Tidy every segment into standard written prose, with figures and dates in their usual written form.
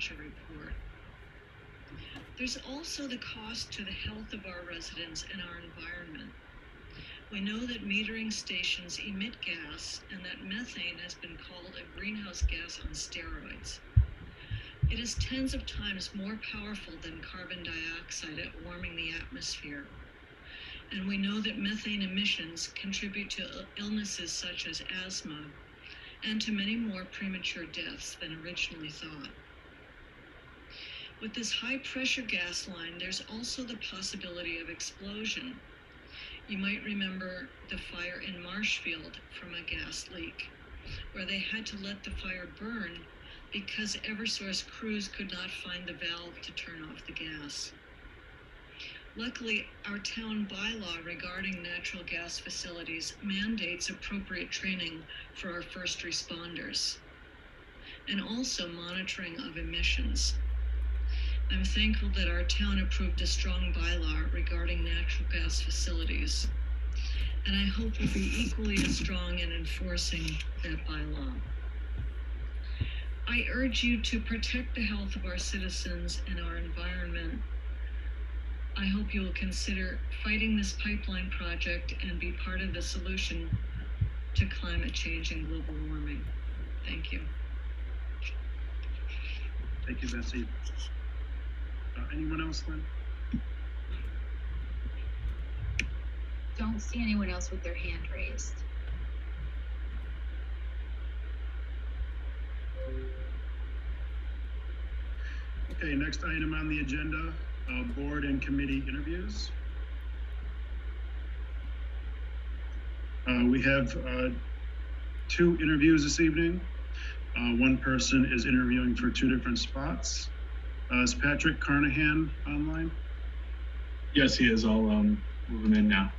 financial report. There's also the cost to the health of our residents and our environment. We know that metering stations emit gas and that methane has been called a greenhouse gas on steroids. It is tens of times more powerful than carbon dioxide at warming the atmosphere. And we know that methane emissions contribute to illnesses such as asthma and to many more premature deaths than originally thought. With this high pressure gas line, there's also the possibility of explosion. You might remember the fire in Marshfield from a gas leak, where they had to let the fire burn because Eversource crews could not find the valve to turn off the gas. Luckily, our town bylaw regarding natural gas facilities mandates appropriate training for our first responders, and also monitoring of emissions. I'm thankful that our town approved a strong bylaw regarding natural gas facilities, and I hope we'll be equally as strong in enforcing that bylaw. I urge you to protect the health of our citizens and our environment. I hope you will consider fighting this pipeline project and be part of the solution to climate change and global warming. Thank you. Thank you, Betsy. Anyone else, Lynn? Don't see anyone else with their hand raised. Okay, next item on the agenda, board and committee interviews. We have 2 interviews this evening. One person is interviewing for 2 different spots. Is Patrick Carnahan online? Yes, he is. I'll move him in now.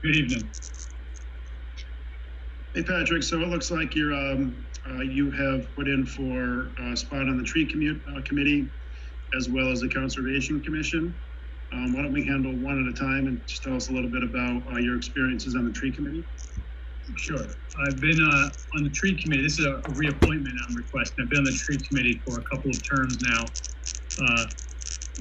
Good evening. Hey, Patrick. So it looks like you're you have put in for a spot on the tree committee, as well as the Conservation Commission. Why don't we handle one at a time and just tell us a little bit about your experiences on the tree committee? Sure. I've been on the tree committee. This is a reappointment I'm requesting. I've been on the tree committee for a couple of terms now,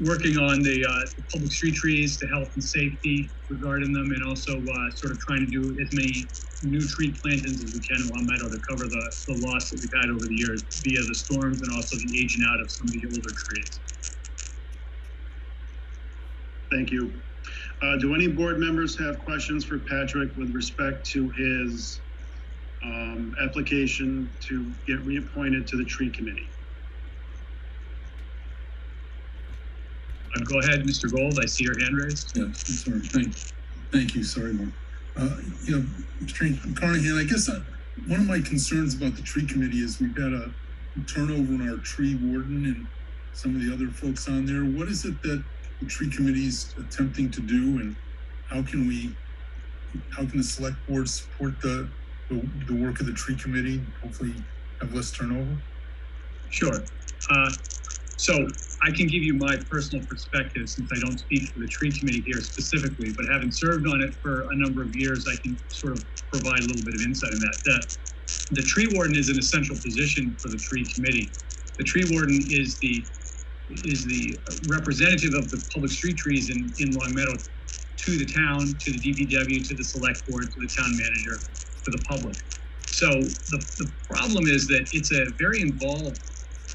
working on the public street trees, the health and safety regarding them, and also sort of trying to do as many new tree plantings as we can in Long Meadow to cover the loss that we've had over the years via the storms and also the aging out of some of the older trees. Thank you. Do any board members have questions for Patrick with respect to his application to get reappointed to the tree committee? Go ahead, Mr. Gold. I see your hand raised. Yeah, sorry. Thank you. Sorry, Mark. Mr. Carnahan, I guess one of my concerns about the tree committee is we've got a turnover in our tree warden and some of the other folks on there. What is it that the tree committee is attempting to do, and how can the select board support the work of the tree committee, hopefully have less turnover? Sure. So I can give you my personal perspective since I don't speak for the tree committee here specifically, but having served on it for a number of years, I can sort of provide a little bit of insight in that. The tree warden is an essential position for the tree committee. The tree warden is the representative of the public street trees in Long Meadow to the town, to the DPW, to the select board, to the town manager, to the public. So the problem is that it's a very involved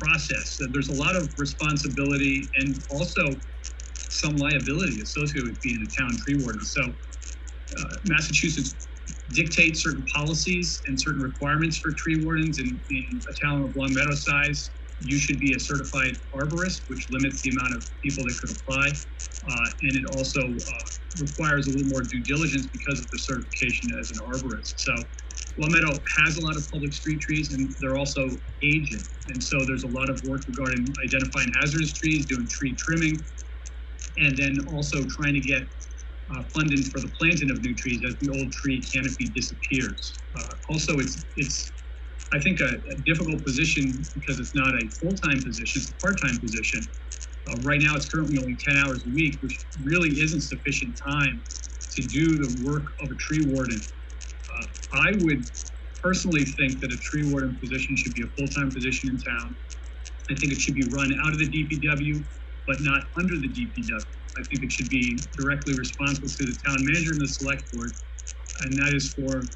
process. There's a lot of responsibility and also some liability associated with being a town tree warden. So Massachusetts dictates certain policies and certain requirements for tree wardens. In a town of Long Meadow size, you should be a certified arborist, which limits the amount of people that could apply. And it also requires a little more due diligence because of the certification as an arborist. So Long Meadow has a lot of public street trees, and they're also aging. And so there's a lot of work regarding identifying hazardous trees, doing tree trimming, and then also trying to get funding for the planting of new trees as the old tree canopy disappears. Also, it's I think a difficult position because it's not a full-time position, it's a part-time position. Right now, it's currently only 10 hours a week, which really isn't sufficient time to do the work of a tree warden. I would personally think that a tree warden position should be a full-time position in town. I think it should be run out of the DPW, but not under the DPW. I think it should be directly responsible to the town manager and the select board, and that is for,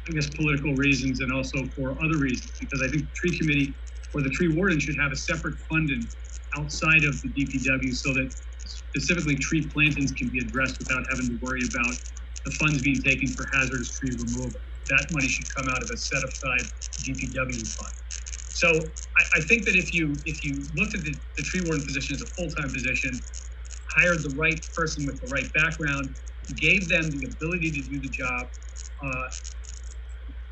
I guess, political reasons and also for other reasons, because I think the tree committee or the tree warden should have a separate funding outside of the DPW so that specifically tree plantings can be addressed without having to worry about the funds being taken for hazardous tree removal. That money should come out of a set aside DPW fund. So I think that if you looked at the tree warden position as a full-time position, hired the right person with the right background, gave them the ability to do the job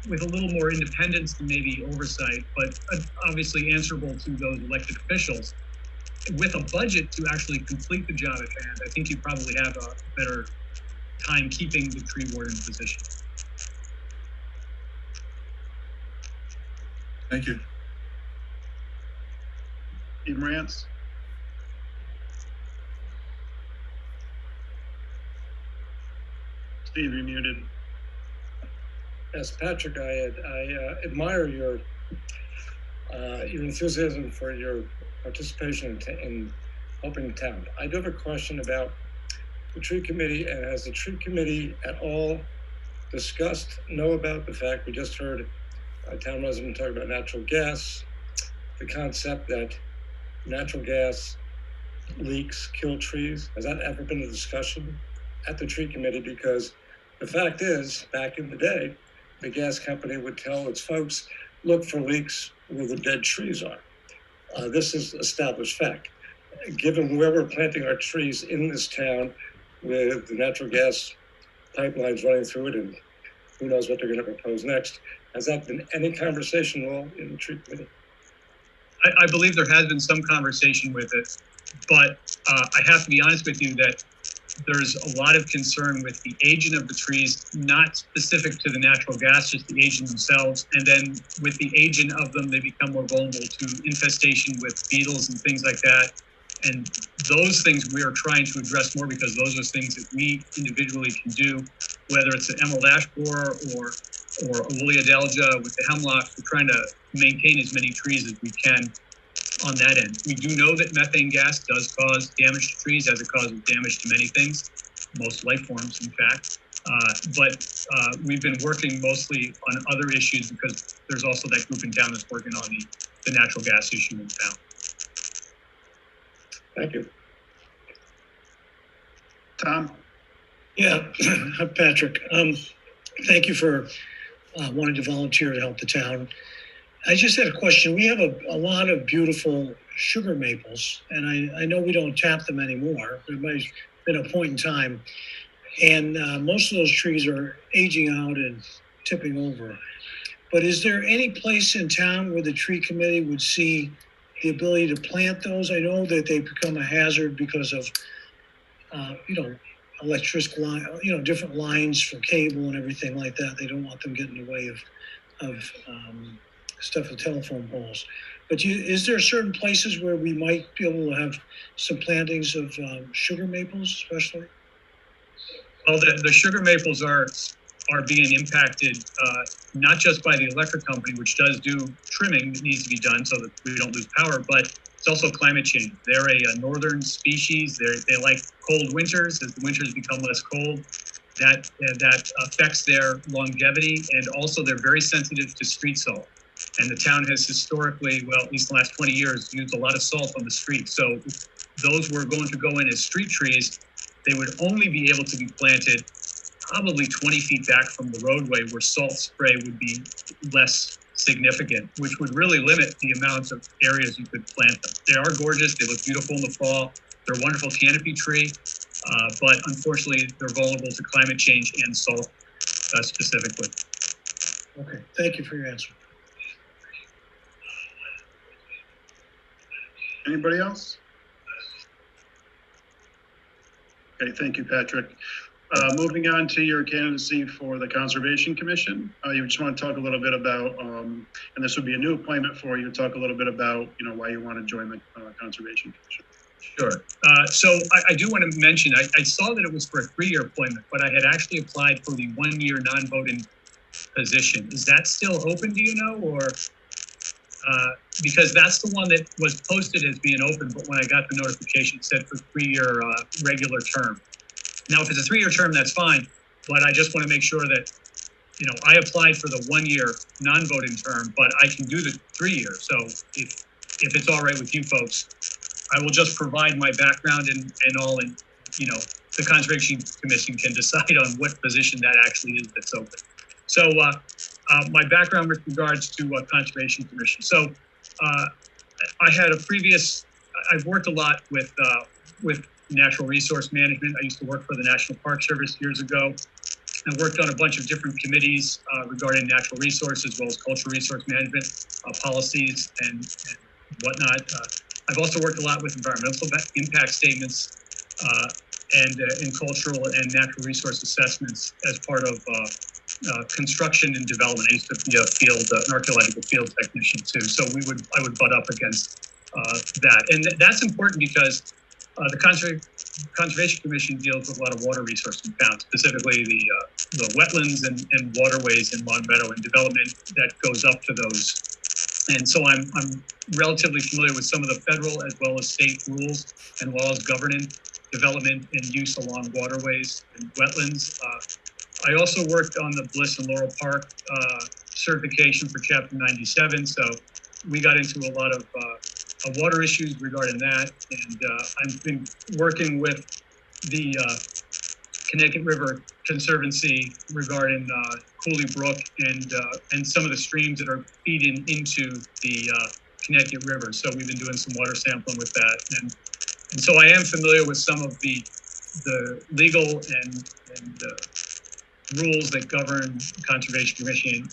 with a little more independence and maybe oversight, but obviously answerable to those elected officials, with a budget to actually complete the job at hand, I think you probably have a better time keeping the tree warden position. Thank you. Steve Morantz? Steve, you're muted. Yes, Patrick, I admire your enthusiasm for your participation in helping the town. I do have a question about the tree committee, and has the tree committee at all know about the fact we just heard a town resident talk about natural gas, the concept that natural gas leaks kill trees? Has that ever been a discussion at the tree committee? Because the fact is, back in the day, the gas company would tell its folks, look for leaks where the dead trees are. This is established fact. Given where we're planting our trees in this town with the natural gas pipelines running through it, and who knows what they're going to propose next, has that been any conversation at all in the tree committee? I believe there has been some conversation with it, but I have to be honest with you that there's a lot of concern with the aging of the trees, not specific to the natural gas, just the aging themselves. And then with the aging of them, they become more vulnerable to infestation with beetles and things like that. And those things we are trying to address more, because those are things that we individually can do, whether it's an emerald ash borer or a woolly adelgia with the hemlock. We're trying to maintain as many trees as we can on that end. We do know that methane gas does cause damage to trees, as it causes damage to many things, most life forms, in fact. But we've been working mostly on other issues, because there's also that group in town that's working on the natural gas issue in town. Thank you. Tom? Yeah, Patrick. Thank you for wanting to volunteer to help the town. I just had a question. We have a lot of beautiful sugar maples, and I know we don't tap them anymore. There might have been a point in time, and most of those trees are aging out and tipping over. But is there any place in town where the tree committee would see the ability to plant those? I know that they become a hazard because of, electric line, different lines for cable and everything like that. They don't want them getting in the way of stuff with telephone poles. But is there certain places where we might be able to have some plantings of sugar maples, especially? Well, the sugar maples are being impacted not just by the electric company, which does do trimming that needs to be done so that we don't lose power, but it's also climate change. They're a northern species. They like cold winters. As the winters become less cold, that affects their longevity, and also they're very sensitive to street salt. And the town has historically, well, at least the last 20 years, used a lot of salt on the street. So if those were going to go in as street trees, they would only be able to be planted probably 20 feet back from the roadway, where salt spray would be less significant, which would really limit the amount of areas you could plant them. They are gorgeous. They look beautiful in the fall. They're a wonderful canopy tree, but unfortunately, they're vulnerable to climate change and salt specifically. Okay, thank you for your answer. Anybody else? Okay, thank you, Patrick. Moving on to your candidacy for the Conservation Commission, you just want to talk a little bit about, and this would be a new appointment for you, talk a little bit about, why you want to join the Conservation Commission. Sure. So I do want to mention, I saw that it was for a 3-year appointment, but I had actually applied for the 1-year non-voting position. Is that still open, do you know, or? Because that's the one that was posted as being open, but when I got the notification, it said for 3-year regular term. Now, if it's a 3-year term, that's fine, but I just want to make sure that, I applied for the 1-year non-voting term, but I can do the 3-year. So if it's all right with you folks, I will just provide my background and all, and, the Conservation Commission can decide on what position that actually is that's open. So my background with regards to Conservation Commission. So I had I've worked a lot with natural resource management. I used to work for the National Park Service years ago. I worked on a bunch of different committees regarding natural resources, as well as cultural resource management policies and whatnot. I've also worked a lot with environmental impact statements and in cultural and natural resource assessments as part of construction and development. I used to be an archaeological field technician too. So I would butt up against that. And that's important because the Conservation Commission deals with a lot of water resource in town, specifically the wetlands and waterways in Long Meadow and development that goes up to those. And so I'm relatively familiar with some of the federal as well as state rules and laws governing development and use along waterways and wetlands. I also worked on the Bliss and Laurel Park certification for Chapter 97. So we got into a lot of water issues regarding that. And I've been working with the Connecticut River Conservancy regarding Cooley Brook and some of the streams that are feeding into the Connecticut River. So we've been doing some water sampling with that. And so I am familiar with some of the legal and rules that govern the Conservation Commission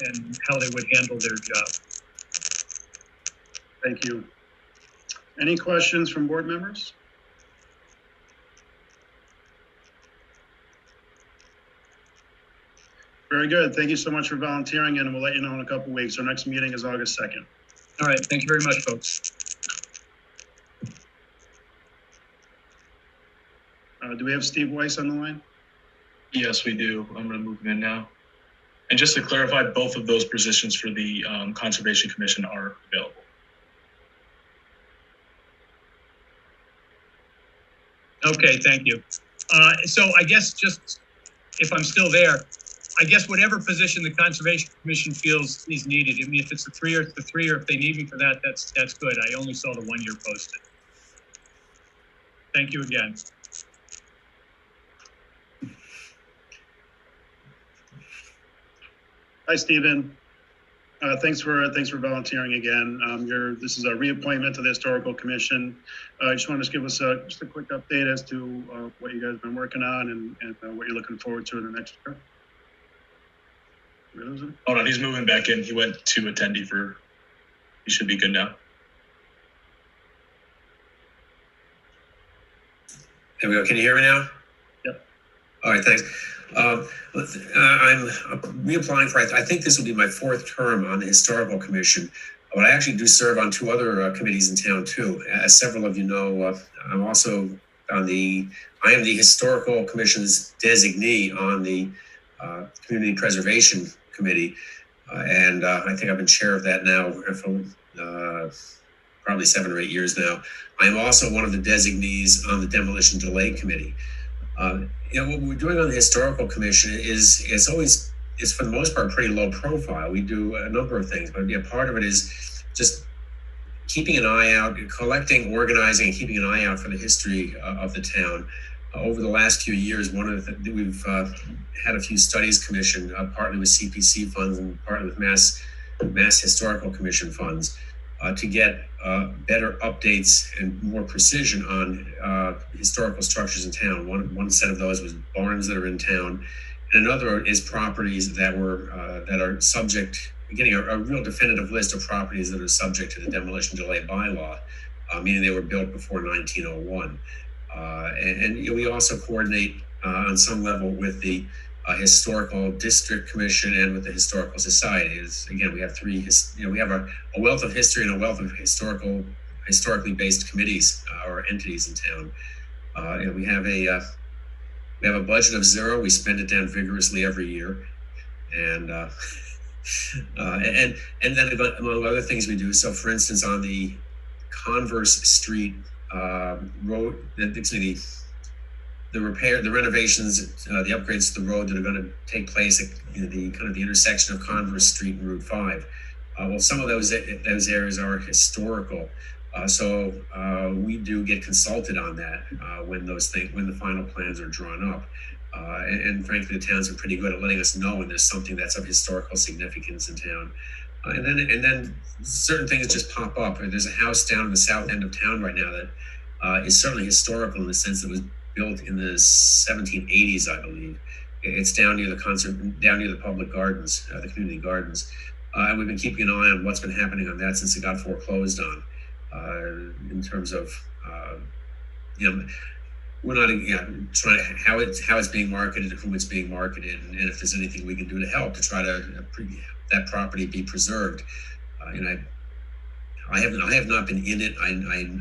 and how they would handle their job. Thank you. Any questions from board members? Very good. Thank you so much for volunteering, and we'll let you know in a couple weeks. Our next meeting is August 2nd. All right. Thank you very much, folks. Do we have Steve Weiss on the line? Yes, we do. I'm going to move him in now. And just to clarify, both of those positions for the Conservation Commission are available. Okay, thank you. So I guess just, if I'm still there, I guess whatever position the Conservation Commission feels is needed. I mean, if it's a 3-year, it's a 3-year. If they need me for that, that's good. I only saw the 1-year posted. Thank you again. Hi, Stephen. Thanks for volunteering again. This is a reappointment to the Historical Commission. I just want to give us just a quick update as to what you guys have been working on and what you're looking forward to in the next year. Hold on, he's moving back in. He went to attendee he should be good now. There we go. Can you hear me now? Yep. All right, thanks. I'm reapplying for, I think this will be my 4th term on the Historical Commission, but I actually do serve on 2 other committees in town too. As several of you know, I'm also I am the Historical Commission's designee on the Community Preservation Committee, and I think I've been chair of that now for probably 7 or 8 years now. I'm also one of the designees on the Demolition Delay Committee. What we're doing on the Historical Commission is for the most part pretty low profile. We do a number of things, but part of it is just keeping an eye out, collecting, organizing, and keeping an eye out for the history of the town. Over the last few years, we've had a few studies commissioned, partly with CPC funds and partly with Mass Historical Commission funds, to get better updates and more precision on historical structures in town. One set of those was barns that are in town, and another is properties that are subject, getting a real definitive list of properties that are subject to the demolition delay bylaw, meaning they were built before 1901. And we also coordinate on some level with the Historical District Commission and with the Historical Society. Is again, we have we have a wealth of history and a wealth of historically based committees or entities in town. We have a budget of 0. We spend it down vigorously every year, and and then among other things we do. So, for instance, on the Converse Street road, the renovations, the upgrades to the road that are going to take place at the intersection of Converse Street and Route 5. Well, some of those areas are historical, so we do get consulted on that when the final plans are drawn up. And frankly, the towns are pretty good at letting us know when there's something that's of historical significance in town. And then certain things just pop up. There's a house down in the south end of town right now that is certainly historical in the sense that it was built in the 1780s, I believe. It's down near the public gardens, the community gardens. And we've been keeping an eye on what's been happening on that since it got foreclosed on. In terms of, we're not trying how it's being marketed, who it's being marketed, and if there's anything we can do to help to try to that property be preserved. I have not been in it. I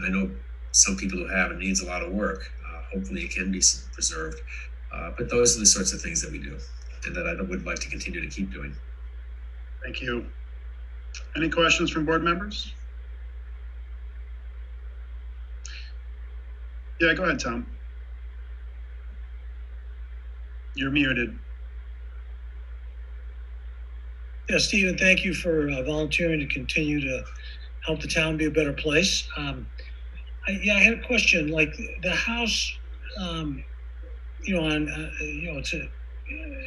know some people who have. It needs a lot of work. Hopefully, it can be preserved. But those are the sorts of things that we do, and that I would like to continue to keep doing. Thank you. Any questions from board members? Yeah, go ahead, Tom. You're muted. Yeah, Stephen, thank you for volunteering to continue to help the town be a better place. I had a question. Like the house, it's a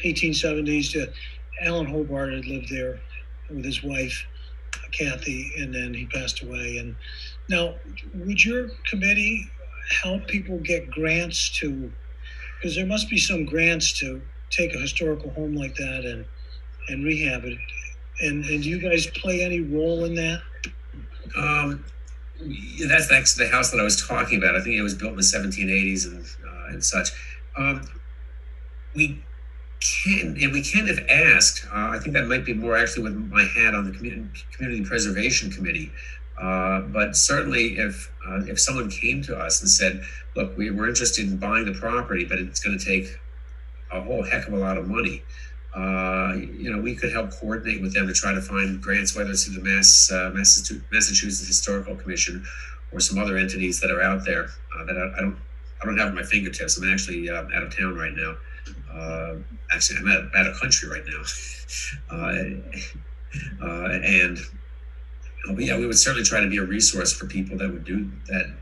1870s. Alan Hobart had lived there with his wife, Kathy, and then he passed away. And now, would your committee help people get grants because there must be some grants to take a historical home like that and rehab it. And do you guys play any role in that? That's actually the house that I was talking about. I think it was built in the 1780s and such. We can if asked. I think that might be more actually with my hat on the Community Preservation Committee. But certainly, if someone came to us and said, "Look, we're interested in buying the property, but it's going to take a whole heck of a lot of money," we could help coordinate with them to try to find grants, whether it's through the Massachusetts Historical Commission or some other entities that are out there that I don't have at my fingertips. I'm actually out of town right now. Actually, I'm out of country right now, but yeah, we would certainly try to be a resource for people that would do that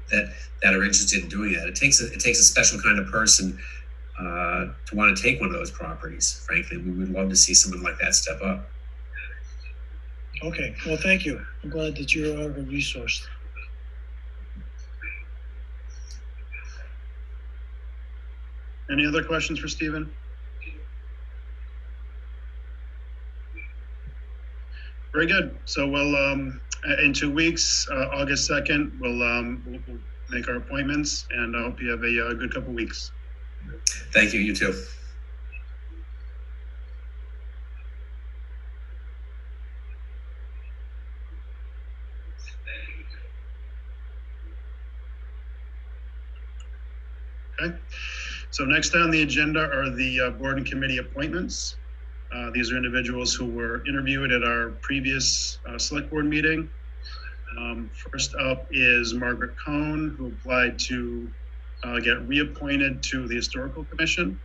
are interested in doing that. It takes a special kind of person to want to take one of those properties. Frankly, we would love to see someone like that step up. Okay, well, thank you. I'm glad that you're a resource. Any other questions for Stephen? Very good. So we'll in 2 weeks, August 2nd, we'll make our appointments, and I hope you have a good couple weeks. Thank you. You too. Okay. So next on the agenda are the board and committee appointments. These are individuals who were interviewed at our previous select board meeting. First up is Margaret Cohn, who applied to get reappointed to the Historical Commission.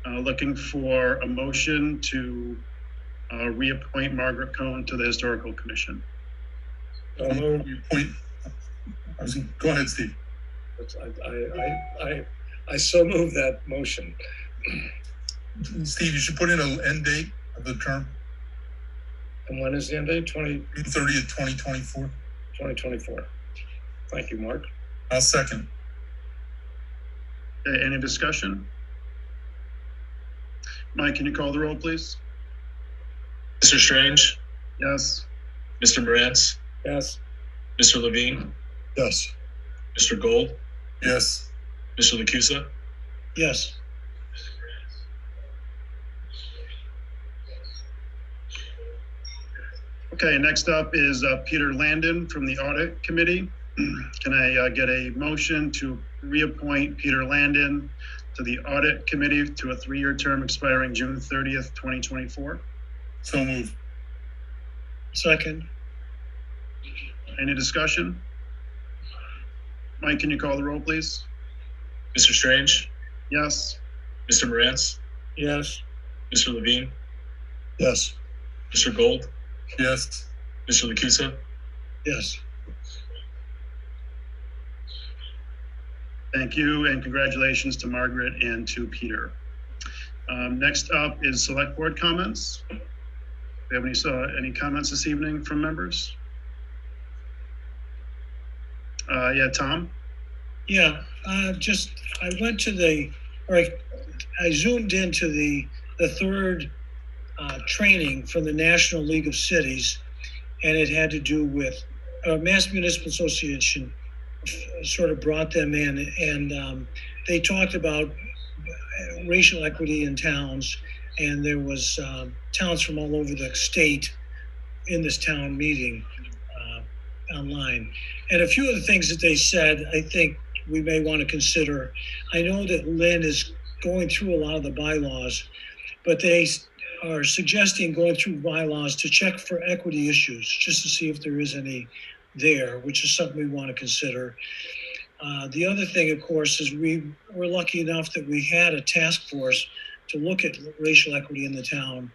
Looking for a motion to reappoint Margaret Cohn to the Historical Commission. Go ahead, Steve. I so move that motion. Steve, you should put in an end date of the term. And when is the end date? June 30th, 2024. 2024. Thank you, Mark. I'll second. Okay, any discussion? Mike, can you call the roll, please? Mr. Strange, Yes. Mr. Morantz, Yes. Mr. Levine, Yes. Mr. Gold, Yes. Mr. Lacusa, Yes. Okay, next up is Peter Landon from the Audit Committee. Can I get a motion to reappoint Peter Landon to the Audit Committee to a 3-year term expiring June 30th, 2024? So moved. Second. Any discussion? Mike, can you call the roll, please? Mr. Strange, Yes. Mr. Morantz, Yes. Mr. Levine, Yes. Mr. Gold, Yes. Mr. Lakusa. Yes. Thank you, and congratulations to Margaret and to Peter. Next up is Select Board comments. Do we have any comments this evening from members? Yeah, Tom? Yeah, I went to I zoomed into the third training from the National League of Cities, and it had to do with Mass Municipal Association sort of brought them in, and they talked about racial equity in towns, and there was towns from all over the state in this town meeting online. And a few of the things that they said, I think we may want to consider. I know that Lynn is going through a lot of the bylaws, but they are suggesting going through bylaws to check for equity issues, just to see if there is any there, which is something we want to consider. The other thing, of course, is we were lucky enough that we had a task force to look at racial equity in the town.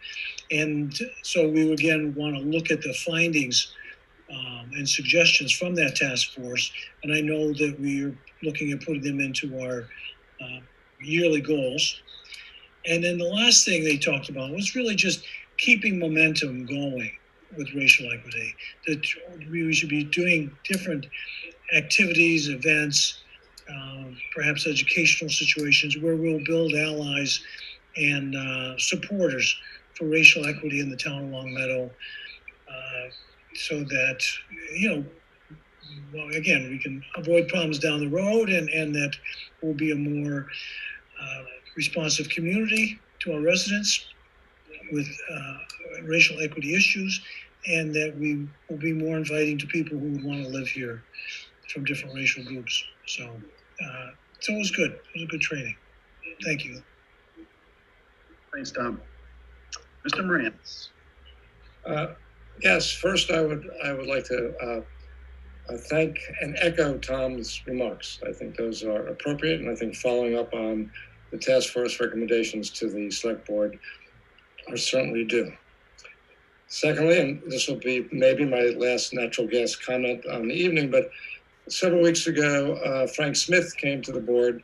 And so we again want to look at the findings and suggestions from that task force. And I know that we're looking at putting them into our yearly goals. And then the last thing they talked about was really just keeping momentum going with racial equity, that we should be doing different activities, events, perhaps educational situations where we'll build allies and supporters for racial equity in the town of Long Meadow, so that, well, again, we can avoid problems down the road, and that we'll be a more responsive community to our residents with racial equity issues, and that we will be more inviting to people who would want to live here from different racial groups. So it was good. It was a good training. Thank you. Thanks, Tom. Mr. Morantz. Yes, first I would like to thank and echo Tom's remarks. I think those are appropriate, and I think following up on the task force recommendations to the select board are certainly due. Secondly, and this will be maybe my last natural gas comment on the evening, but several weeks ago, Frank Smith came to the board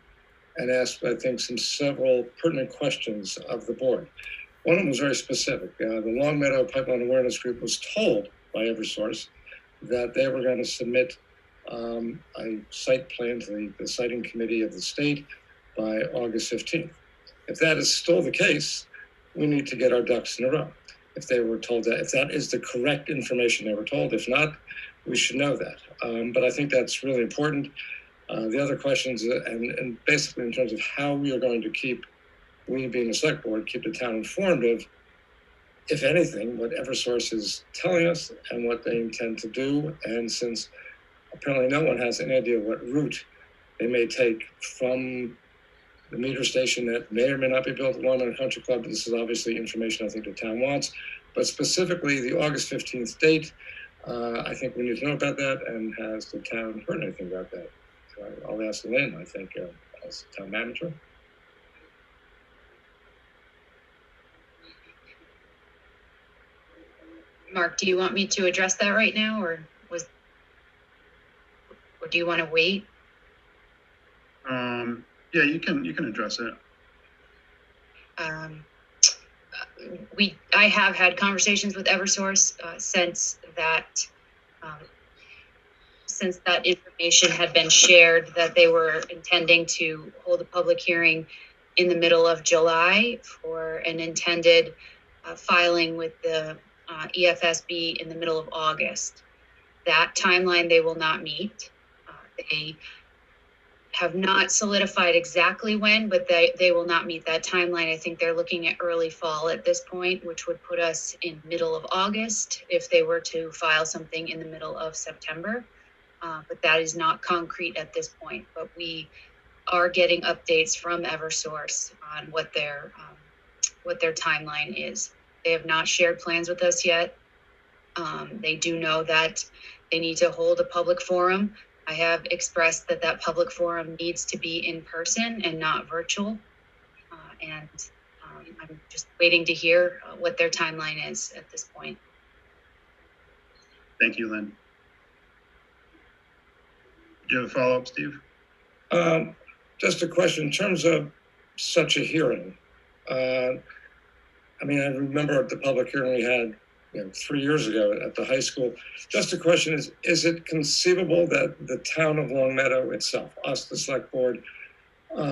and asked, I think, several pertinent questions of the board. One of them was very specific. The Long Meadow Pipeline Awareness Group was told by Eversource that they were going to submit a site plan to the siting committee of the state by August 15th. If that is still the case, we need to get our ducks in a row. If they were told that, if that is the correct information they were told, if not, we should know that. But I think that's really important. The other questions, and basically in terms of how we are going to keep, we being the select board, keep the town informed of, if anything, what Eversource is telling us and what they intend to do. And since apparently no one has any idea what route they may take from the meter station that may or may not be built at Long Meadow Country Club, this is obviously information I think the town wants, but specifically the August 15th date, I think we need to know about that. And has the town heard anything about that? So I'll ask Lynn, I think, as town manager. Mark, do you want me to address that right now, or do you want to wait? Yeah, you can address it. I have had conversations with Eversource since that information had been shared, that they were intending to hold a public hearing in the middle of July for an intended filing with the EFSB in the middle of August. That timeline they will not meet. They have not solidified exactly when, but they will not meet that timeline. I think they're looking at early fall at this point, which would put us in middle of August if they were to file something in the middle of September. But that is not concrete at this point. But we are getting updates from Eversource on what their timeline is. They have not shared plans with us yet. They do know that they need to hold a public forum. I have expressed that public forum needs to be in person and not virtual. I'm just waiting to hear what their timeline is at this point. Thank you, Lynn. Do you have a follow-up, Steve? Just a question in terms of such a hearing. I remember the public hearing we had 3 years ago at the high school. Just a question is it conceivable that the town of Long Meadow itself, us, the select board,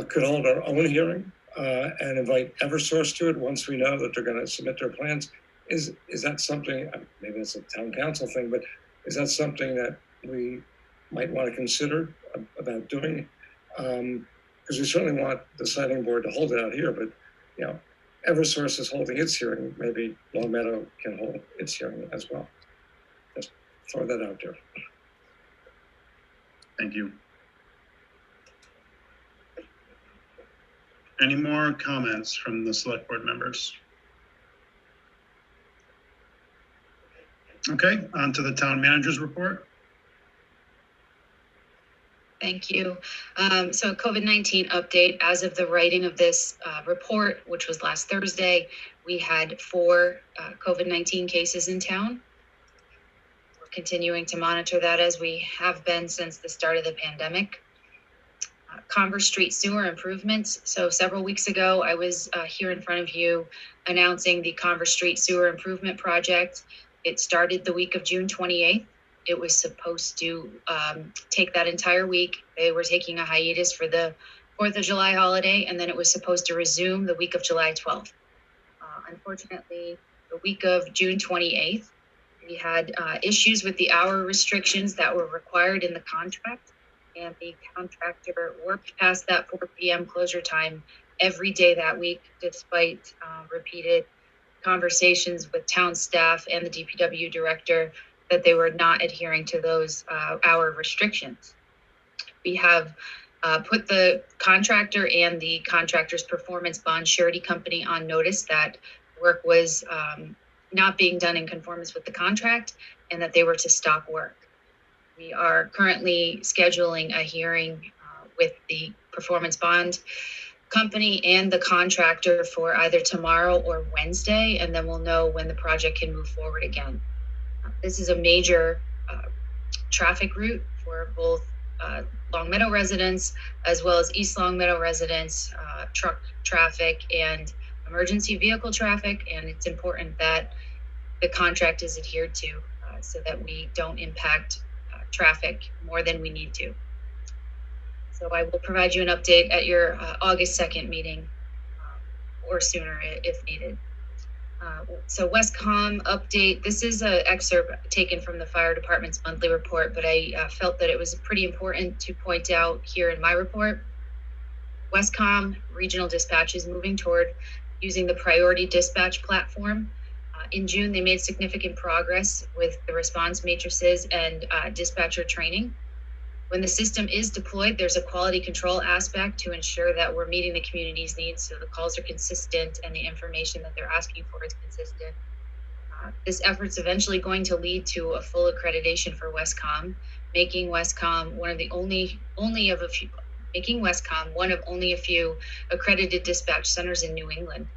could hold our own hearing and invite Eversource to it once we know that they're going to submit their plans? Is that something, maybe it's a town council thing, but is that something that we might want to consider about doing? Because we certainly want the siting board to hold it out here, but Eversource is holding its hearing. Maybe Long Meadow can hold its hearing as well. Just throw that out there. Thank you. Any more comments from the select board members? Okay, on to the town manager's report. Thank you. So COVID-19 update. As of the writing of this report, which was last Thursday, we had 4 COVID-19 cases in town. We're continuing to monitor that as we have been since the start of the pandemic. Converse Street sewer improvements. So several weeks ago, I was here in front of you announcing the Converse Street sewer improvement project. It started the week of June 28th. It was supposed to take that entire week. They were taking a hiatus for the 4th of July holiday, and then it was supposed to resume the week of July 12th. Unfortunately, the week of June 28th, we had issues with the hour restrictions that were required in the contract, and the contractor worked past that 4 p.m. closure time every day that week, despite repeated conversations with town staff and the DPW director that they were not adhering to those hour restrictions. We have put the contractor and the contractor's performance bond surety company on notice that work was not being done in conformance with the contract and that they were to stop work. We are currently scheduling a hearing with the performance bond company and the contractor for either tomorrow or Wednesday, and then we'll know when the project can move forward again. This is a major traffic route for both Long Meadow residents as well as East Long Meadow residents, truck traffic and emergency vehicle traffic. And it's important that the contract is adhered to so that we don't impact traffic more than we need to. So I will provide you an update at your August 2nd meeting or sooner if needed. So Wescom update. This is an excerpt taken from the fire department's monthly report, but I felt that it was pretty important to point out here in my report. Wescom regional dispatch is moving toward using the priority dispatch platform. In June, they made significant progress with the response matrices and dispatcher training. When the system is deployed, there's a quality control aspect to ensure that we're meeting the community's needs so the calls are consistent and the information that they're asking for is consistent. This effort's eventually going to lead to a full accreditation for Wescom, making Wescom one of only a few accredited dispatch centers in New England.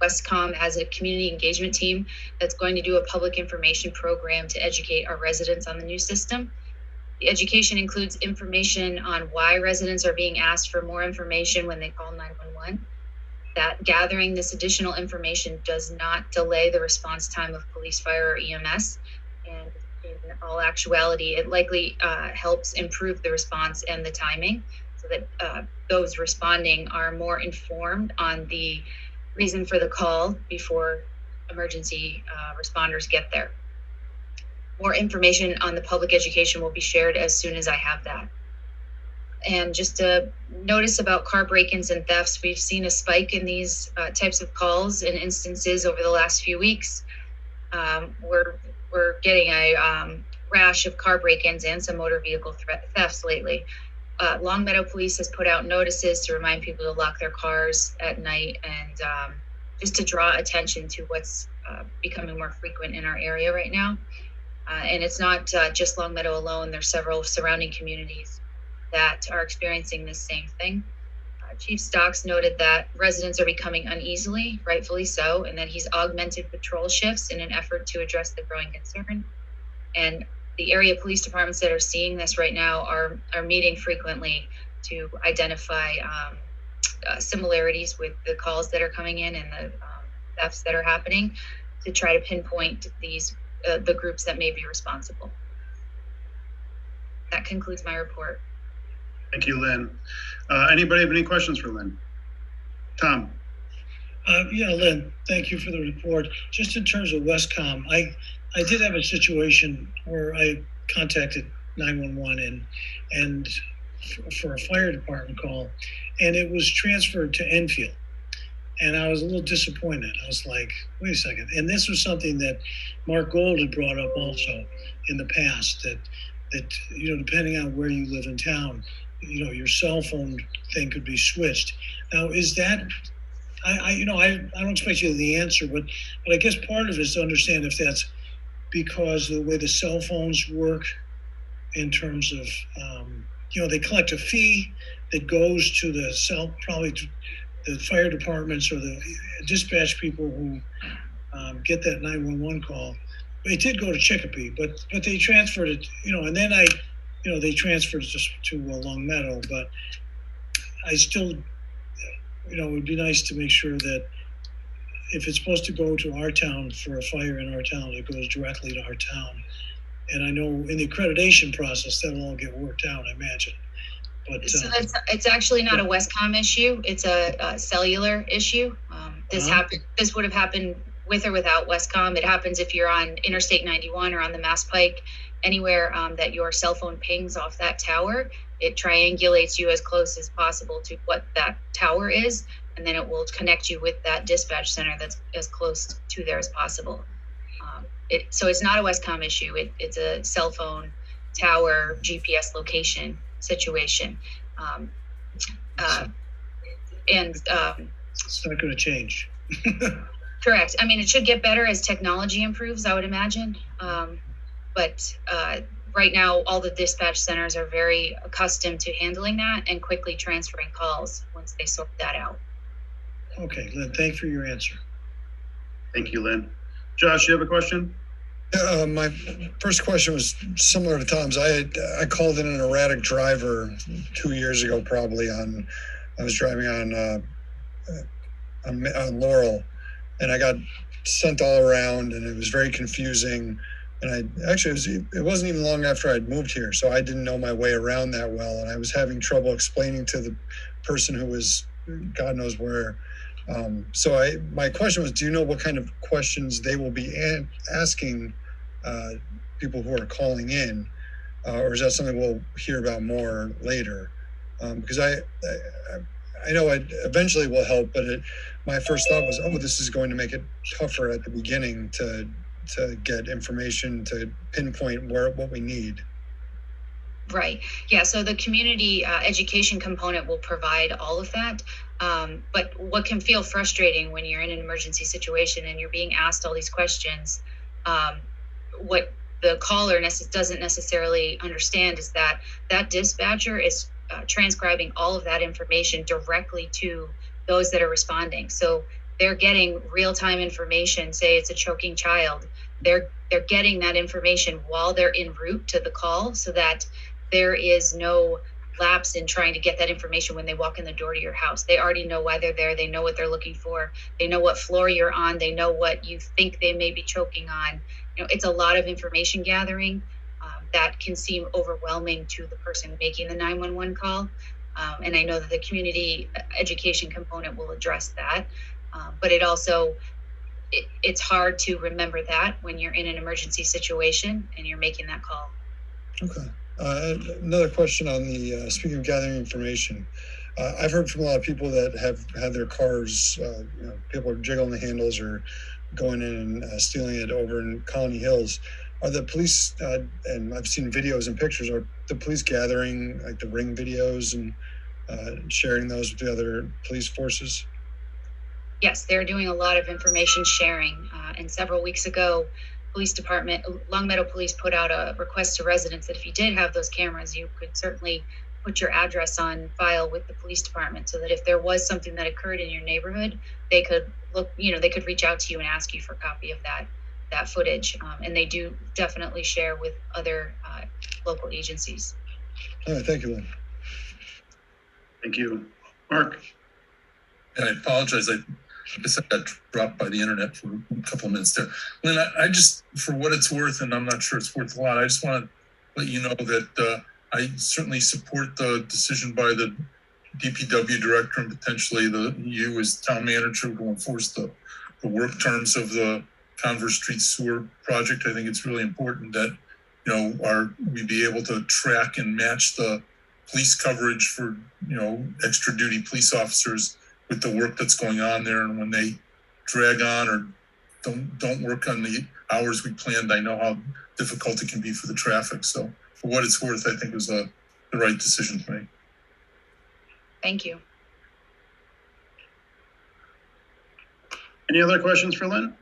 Wescom has a community engagement team that's going to do a public information program to educate our residents on the new system. The education includes information on why residents are being asked for more information when they call 911, that gathering this additional information does not delay the response time of police, fire, or EMS, and in all actuality, it likely helps improve the response and the timing so that those responding are more informed on the reason for the call before emergency responders get there. More information on the public education will be shared as soon as I have that. And just a notice about car break-ins and thefts. We've seen a spike in these types of calls and instances over the last few weeks. We're getting a rash of car break-ins and some motor vehicle thefts lately. Longmeadow Police has put out notices to remind people to lock their cars at night and just to draw attention to what's becoming more frequent in our area right now. And it's not just Longmeadow alone. There's several surrounding communities that are experiencing this same thing. Chief Stocks noted that residents are becoming uneasy, rightfully so, and that he's augmented patrol shifts in an effort to address the growing concern. And the area police departments that are seeing this right now are meeting frequently to identify similarities with the calls that are coming in and the thefts that are happening, to try to pinpoint these the groups that may be responsible. That concludes my report. Thank you, Lynn. Anybody have any questions for Lynn? Tom? Yeah, Lynn, thank you for the report. Just in terms of Wescom, I did have a situation where I contacted 911 and for a fire department call, and it was transferred to Enfield. And I was a little disappointed. I was like, wait a second. And this was something that Mark Gold had brought up also in the past, that depending on where you live in town, your cell phone thing could be switched. Now, is that, I don't expect you to the answer, but I guess part of it is to understand if that's because of the way the cell phones work in terms of, they collect a fee that goes to the probably to the fire departments or the dispatch people who get that 911 call. It did go to Chicopee, but they transferred it, and then they transferred it to Longmeadow, but I still, it would be nice to make sure that if it's supposed to go to our town for a fire in our town, it goes directly to our town. And I know in the accreditation process, that'll all get worked out, I imagine. But it's actually not a Wescom issue. It's a cellular issue. This would have happened with or without Wescom. It happens if you're on Interstate 91 or on the Mass Pike, anywhere that your cell phone pings off that tower. It triangulates you as close as possible to what that tower is, and then it will connect you with that dispatch center that's as close to there as possible. So it's not a Wescom issue. It's a cell phone tower GPS location situation. It's not going to change. Correct. I mean, it should get better as technology improves, I would imagine. But right now, all the dispatch centers are very accustomed to handling that and quickly transferring calls once they sort that out. Okay, Lynn, thank you for your answer. Thank you, Lynn. Josh, you have a question? My first question was similar to Tom's. I called in an erratic driver 2 years ago, probably I was driving on Laurel, and I got sent all around, and it was very confusing. And it wasn't even long after I'd moved here, so I didn't know my way around that well, and I was having trouble explaining to the person who was God knows where. My question was, do you know what kind of questions they will be asking people who are calling in, or is that something we'll hear about more later? Because I know it eventually will help, but my first thought was, this is going to make it tougher at the beginning to get information, to pinpoint what we need. Right. Yeah. So the community education component will provide all of that. But what can feel frustrating when you're in an emergency situation and you're being asked all these questions, what the caller doesn't necessarily understand is that dispatcher is transcribing all of that information directly to those that are responding. So they're getting real-time information. Say it's a choking child. They're getting that information while they're en route to the call, so that there is no lapse in trying to get that information when they walk in the door to your house. They already know why they're there. They know what they're looking for. They know what floor you're on. They know what you think they may be choking on. It's a lot of information gathering that can seem overwhelming to the person making the 911 call. And I know that the community education component will address that. But it also, it's hard to remember that when you're in an emergency situation and you're making that call. Okay. Another question on the, speaking of gathering information, I've heard from a lot of people that have had their cars, people are jiggling the handles or going in and stealing it over in Colony Hills. Are the police, and I've seen videos and pictures, are the police gathering like the ring videos and sharing those with the other police forces? Yes, they're doing a lot of information sharing. And several weeks ago, Police Department, Longmeadow Police put out a request to residents that if you did have those cameras, you could certainly put your address on file with the police department so that if there was something that occurred in your neighborhood, they could look, they could reach out to you and ask you for a copy of that footage. And they do definitely share with other local agencies. All right, thank you, Lynn. Thank you. Mark? And I apologize. I guess I got dropped by the internet for a couple of minutes there. Lynn, I just, for what it's worth, and I'm not sure it's worth a lot, I just want to let you know that I certainly support the decision by the DPW director and potentially you as town manager to enforce the work terms of the Converse Street Sewer project. I think it's really important that, we be able to track and match the police coverage for, extra duty police officers with the work that's going on there. And when they drag on or don't work on the hours we planned, I know how difficult it can be for the traffic. So for what it's worth, I think it was the right decision to make. Thank you. Any other questions for Lynn?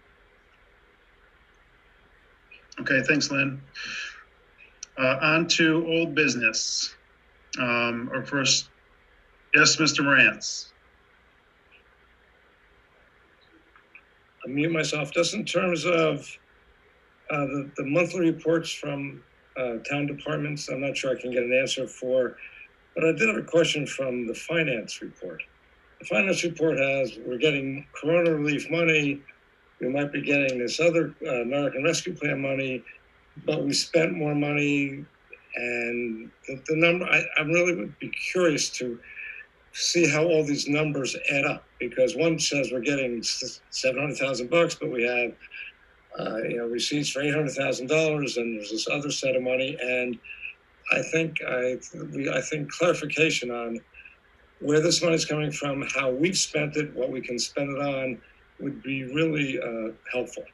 Okay, thanks, Lynn. On to old business. Or first, yes, Mr. Morantz. I mute myself. Just in terms of the monthly reports from town departments, I'm not sure I can get an answer for, but I did have a question from the finance report. The finance report has, we're getting Corona relief money, we might be getting this other American Rescue Plan money, but we spent more money, and the number, I really would be curious to see how all these numbers add up, because one says we're getting $700,000, but we have receipts for $800,000, and there's this other set of money, and I think clarification on where this money is coming from, how we've spent it, what we can spend it on, would be really helpful.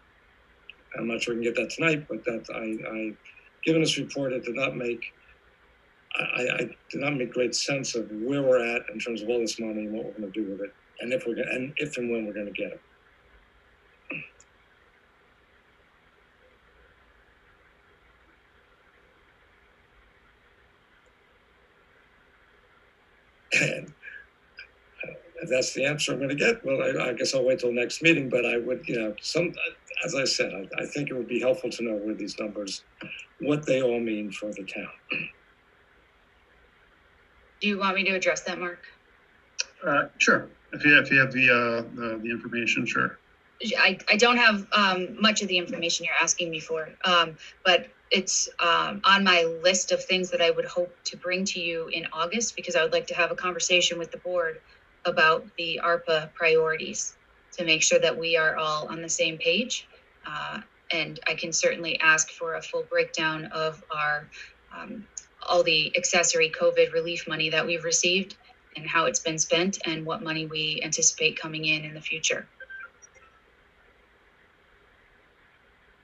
I'm not sure we can get that tonight, but that given this report, it did not make. I did not make great sense of where we're at in terms of all this money and what we're going to do with it, and if and when we're going to get it. And if that's the answer I'm going to get, well, I guess I'll wait till next meeting. But I would, as I said, I think it would be helpful to know where these numbers, what they all mean for the town. Do you want me to address that, Mark? Sure. If you have the information, sure. I don't have much of the information you're asking me for, but it's on my list of things that I would hope to bring to you in August, because I would like to have a conversation with the board about the ARPA priorities to make sure that we are all on the same page. And I can certainly ask for a full breakdown of our all the accessory COVID relief money that we've received and how it's been spent and what money we anticipate coming in the future.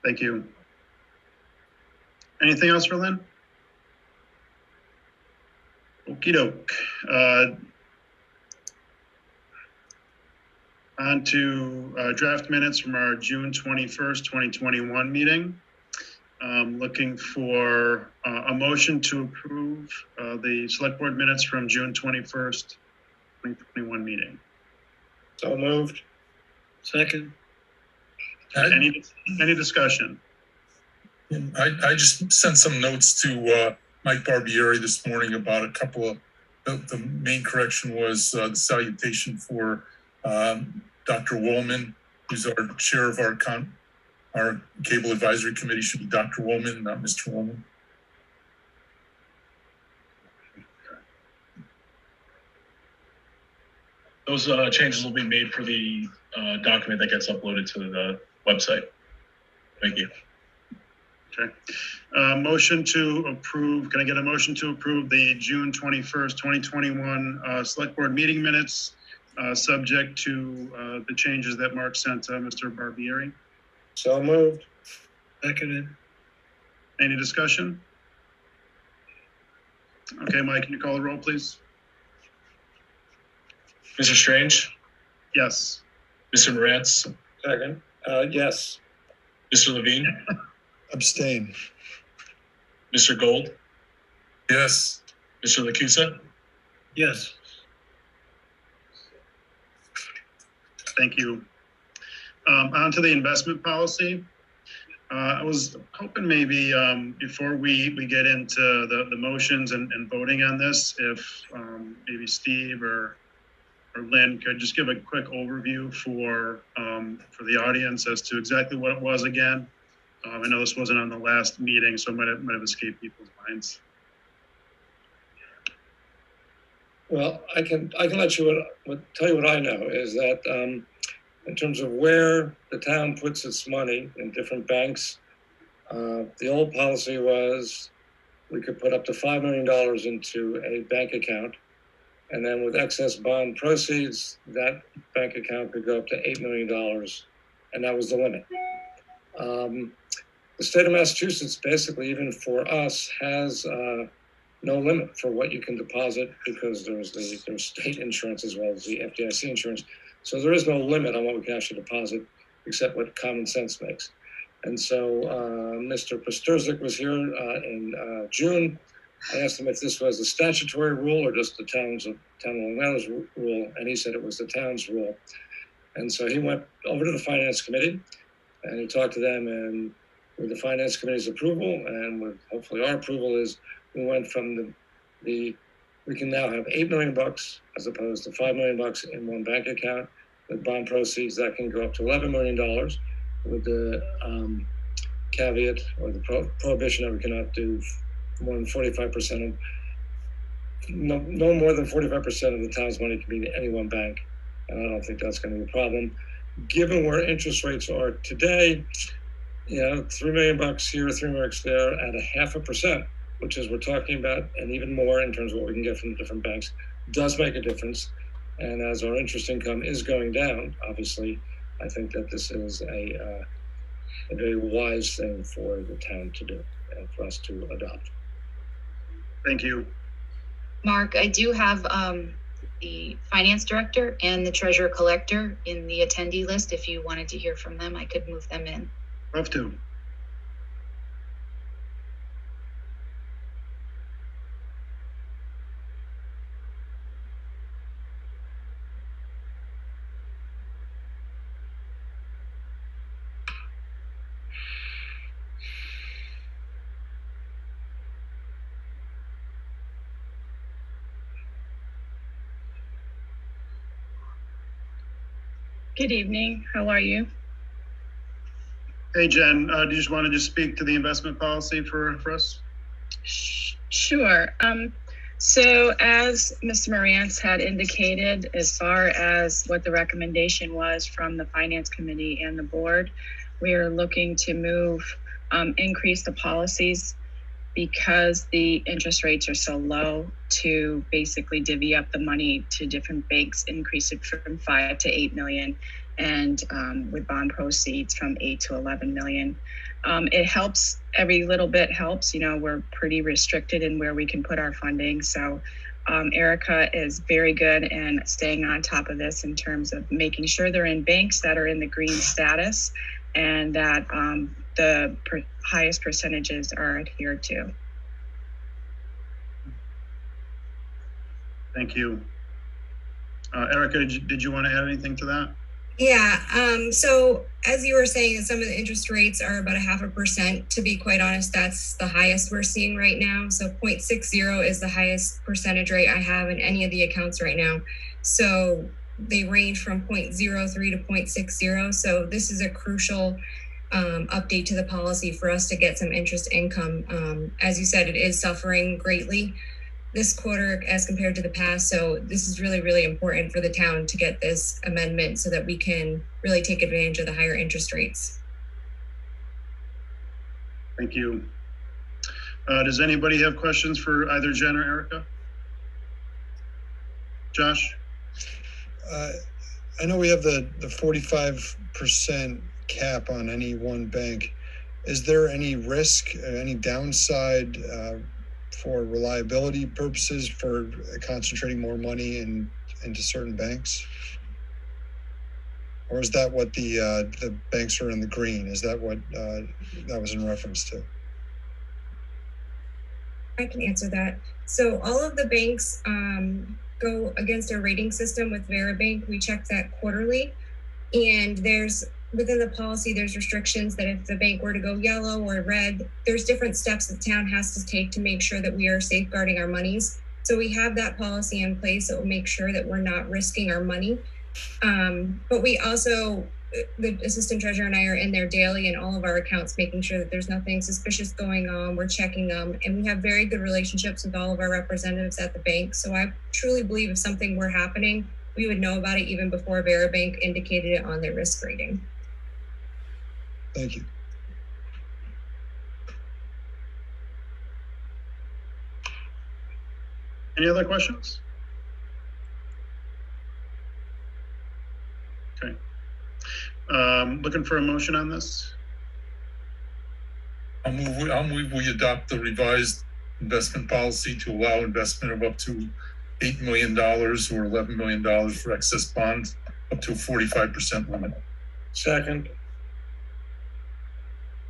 Thank you. Anything else for Lynn? Okie doke. On to draft minutes from our June 21st, 2021 meeting. Looking for a motion to approve the select board minutes from June 21st, 2021 meeting. So moved. Second. Any discussion? I just sent some notes to Mike Barbieri this morning about a couple of, the main correction was the salutation for Dr. Woolman, who's our chair of our cable advisory committee. Should be Dr. Woolman, not Mr. Woolman. Those changes will be made for the document that gets uploaded to the website. Thank you. Okay. Motion to approve. Can I get a motion to approve the June 21st, 2021 Select Board meeting minutes, subject to the changes that Mark sent to Mr. Barbieri? So moved. Seconded. Any discussion? Okay, Mike, can you call the roll, please? Mr. Strange, Yes. Mr. Morantz, Second. Yes. Mr. Levine, Abstain. Mr. Gold, Yes. Mr. Lakusa, Yes. Thank you. On to the investment policy. I was hoping maybe before we get into the motions and voting on this, if maybe Steve or Lynn could just give a quick overview for the audience as to exactly what it was again. I know this wasn't on the last meeting, so it might have escaped people's minds. Well, I can let you tell you what I know is that in terms of where the town puts its money in different banks, the old policy was we could put up to $5 million into a bank account, and then with excess bond proceeds, that bank account could go up to $8 million, and that was the limit. The state of Massachusetts, basically, even for us, has no limit for what you can deposit because there's state insurance as well as the FDIC insurance. So there is no limit on what we can actually deposit except what common sense makes. And so Mr. Pasterzik was here in June. I asked him if this was a statutory rule or just the town of Long Meadow's rule, and he said it was the town's rule. And so he went over to the finance committee and he talked to them, and with the finance committee's approval and with hopefully our approval is we went from we can now have $8 million as opposed to $5 million in one bank account. With bond proceeds, that can go up to $11 million with the caveat or the prohibition that we cannot do more than 45% of, no more than 45% of the town's money can be in any one bank. And I don't think that's going to be a problem. Given where interest rates are today, $3 million here, $3 million there at 0.5%, which is we're talking about, and even more in terms of what we can get from the different banks, does make a difference. And as our interest income is going down, obviously, I think that this is a very wise thing for the town to do and for us to adopt. Thank you. Mark, I do have the finance director and the treasurer collector in the attendee list. If you wanted to hear from them, I could move them in. Love to. Good evening. How are you? Hey, Jen, do you just want to speak to the investment policy for us? Sure. So as Mr. Morantz had indicated, as far as what the recommendation was from the Finance Committee and the board, we are looking to increase the policies because the interest rates are so low to basically divvy up the money to different banks, increase it from 5 to 8 million, and with bond proceeds from 8 to 11 million. It helps, every little bit helps. We're pretty restricted in where we can put our funding. So Erica is very good in staying on top of this in terms of making sure they're in banks that are in the green status and that the highest percentages are adhered to. Thank you. Erica, did you want to add anything to that? Yeah, so as you were saying, some of the interest rates are about 0.5%. To be quite honest, that's the highest we're seeing right now. So 0.60 is the highest percentage rate I have in any of the accounts right now. So they range from 0.03 to 0.60. So this is a crucial update to the policy for us to get some interest income. As you said, it is suffering greatly this quarter as compared to the past. So this is really, really important for the town to get this amendment so that we can really take advantage of the higher interest rates. Thank you. Does anybody have questions for either Jen or Erica? Josh? I know we have the 45% cap on any one bank. Is there any risk, any downside for reliability purposes for concentrating more money into certain banks? Or is that what the banks are in the green? Is that what that was in reference to? I can answer that. So all of the banks go against our rating system with Veribank. We check that quarterly. And within the policy, there's restrictions that if the bank were to go yellow or red, there's different steps that the town has to take to make sure that we are safeguarding our monies. So we have that policy in place that will make sure that we're not risking our money. But we also, the assistant treasurer and I are in there daily in all of our accounts, making sure that there's nothing suspicious going on. We're checking them, and we have very good relationships with all of our representatives at the bank. So I truly believe if something were happening, we would know about it even before Veribank indicated it on their risk rating. Thank you. Any other questions? Okay. Looking for a motion on this? I'll move we adopt the revised investment policy to allow investment of up to $8 million or $11 million for excess bonds, up to a 45% limit. Second.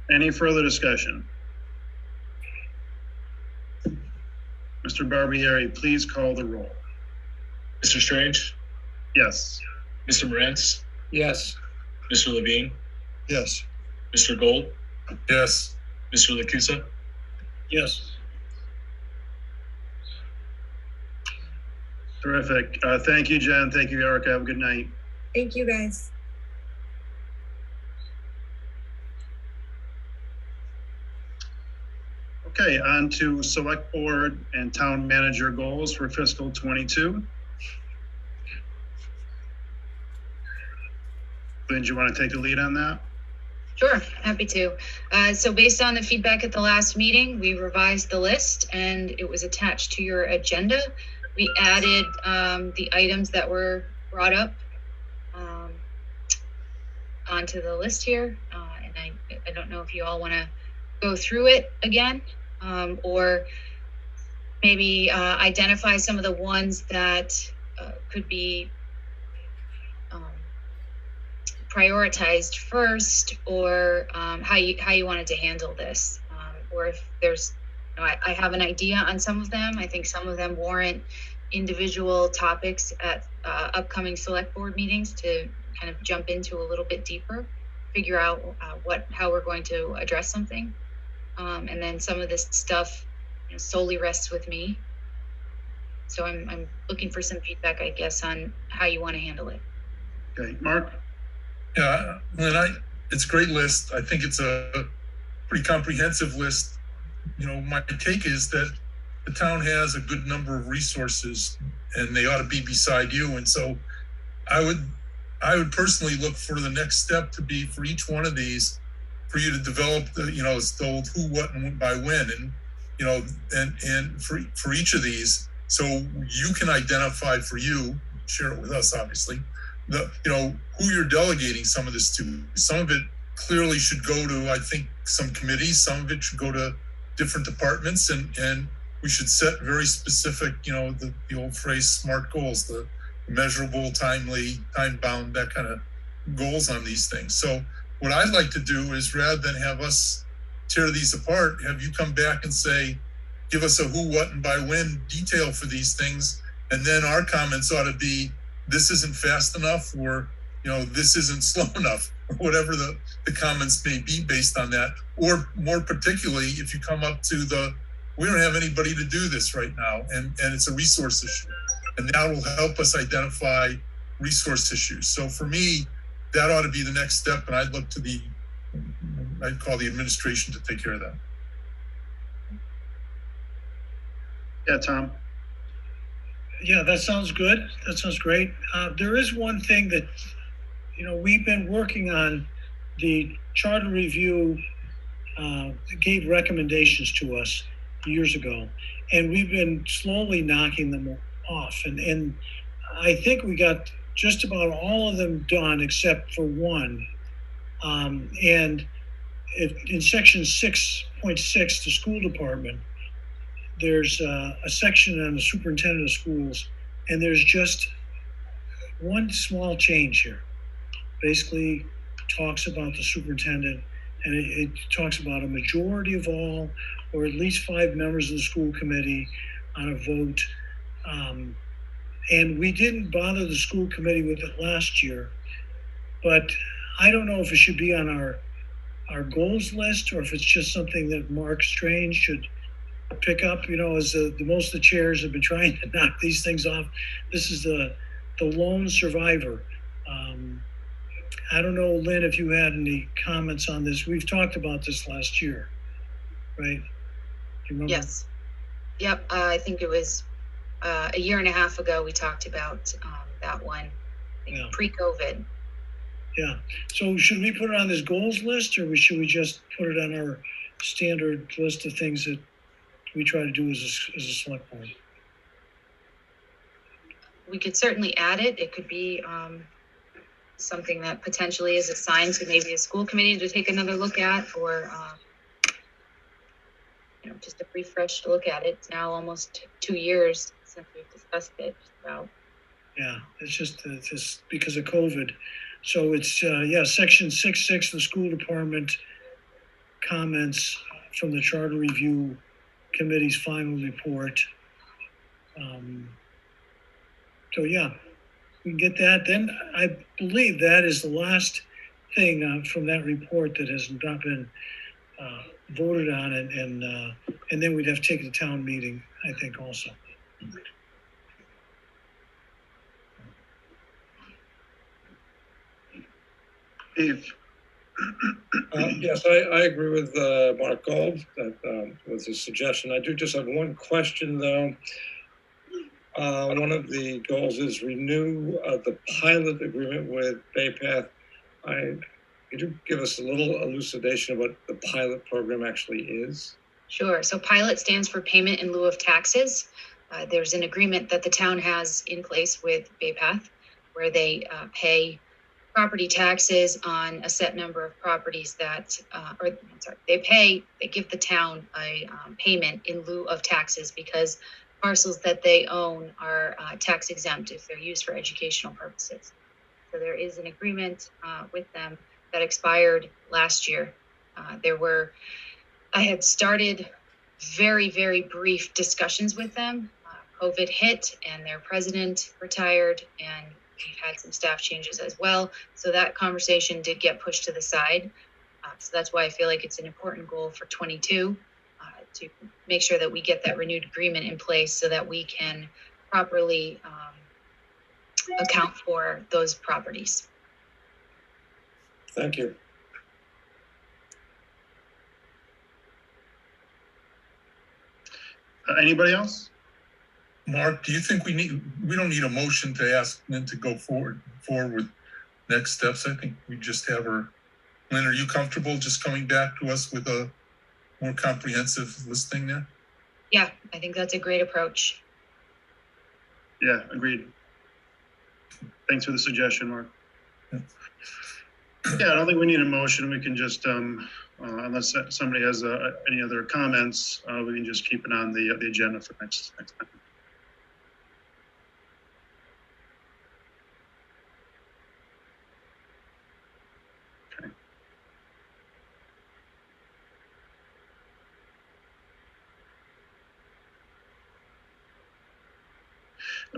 Any further discussion? Mr. Barbieri, please call the roll. Mr. Strange? Yes. Mr. Morantz? Yes. Mr. Levine? Yes. Mr. Gold? Yes. Mr. Lacusa? Yes. Terrific. Thank you, Jen. Thank you, Erica. Have a good night. Thank you, guys. Okay, on to select board and town manager goals for fiscal 22. Lynn, do you want to take the lead on that? Sure, happy to. So based on the feedback at the last meeting, we revised the list and it was attached to your agenda. We added the items that were brought up onto the list here. And I don't know if you all want to go through it again or maybe identify some of the ones that could be prioritized first, or how you wanted to handle this, or if there's, I have an idea on some of them. I think some of them warrant individual topics at upcoming select board meetings to kind of jump into a little bit deeper, figure out how we're going to address something, and then some of this stuff solely rests with me. So I'm looking for some feedback, I guess, on how you want to handle it. Okay, Mark. Yeah, it's a great list. I think it's a pretty comprehensive list. My take is that the town has a good number of resources and they ought to be beside you. And so I would personally look for the next step to be for each one of these, for you to develop it's the old who, what, and by when, and for each of these, so you can identify for you, share it with us, obviously, who you're delegating some of this to. Some of it clearly should go to, I think, some committees. Some of it should go to different departments, and we should set very specific, the old phrase, SMART goals, the measurable, timely, time-bound, that kind of goals on these things. So what I'd like to do is, rather than have us tear these apart, have you come back and say, give us a who, what, and by when detail for these things, and then our comments ought to be, this isn't fast enough, or this isn't slow enough, or whatever the comments may be based on that. Or more particularly, if you come up to we don't have anybody to do this right now, and it's a resource issue, and that will help us identify resource issues. So for me, that ought to be the next step, and I'd look to I'd call the administration to take care of that. Yeah, Tom. Yeah, that sounds good. That sounds great. There is one thing that, we've been working on the charter review gave recommendations to us years ago, and we've been slowly knocking them off. And I think we got just about all of them done except for one. And in section 6.6, the school department, there's a section on the superintendent of schools, and there's just one small change here. Basically talks about the superintendent, and it talks about a majority of all, or at least 5 members of the school committee on a vote. And we didn't bother the school committee with it last year, but I don't know if it should be on our goals list, or if it's just something that Mark Strange should pick up. You know, as the most of the chairs have been trying to knock these things off. This is the lone survivor. I don't know, Lynn, if you had any comments on this. We've talked about this last year, right? Do you remember? Yes. Yep. I think it was a year and a half ago we talked about that one, Yeah. Pre-COVID. Yeah. So should we put it on this goals list, or should we just put it on our standard list of things that we try to do as a select board? We could certainly add it. It could be something that potentially is assigned to maybe a school committee to take another look at, or just a refresh to look at it. It's now almost 2 years since we've discussed it. So. Yeah, it's just because of COVID. So it's section 6.6, the school department comments from the charter review committee's final report. So yeah, we can get that. Then I believe that is the last thing from that report that has not been voted on, and then we'd have to take the town meeting, I think, also. Dave. Yes, I agree with Mark Gold that with his suggestion. I do just have one question, though. One of the goals is renew the pilot agreement with BayPath. Could you give us a little elucidation of what the pilot program actually is? Sure. So pilot stands for payment in lieu of taxes. There's an agreement that the town has in place with BayPath where they pay property taxes on a set number of properties that, they give the town a payment in lieu of taxes because parcels that they own are tax exempt if they're used for educational purposes. So there is an agreement with them that expired last year. I had started very, very brief discussions with them. COVID hit and their president retired, and we've had some staff changes as well. So that conversation did get pushed to the side. So that's why I feel like it's an important goal for 22 to make sure that we get that renewed agreement in place so that we can properly account for those properties. Thank you. Anybody else? Mark, do you think we don't need a motion to ask Lynn to go forward with next steps? I think we just have her. Lynn, are you comfortable just coming back to us with a more comprehensive listing there? Yeah, I think that's a great approach. Yeah, agreed. Thanks for the suggestion, Mark. Yeah, I don't think we need a motion. We can just, unless somebody has any other comments, we can just keep it on the agenda for next time.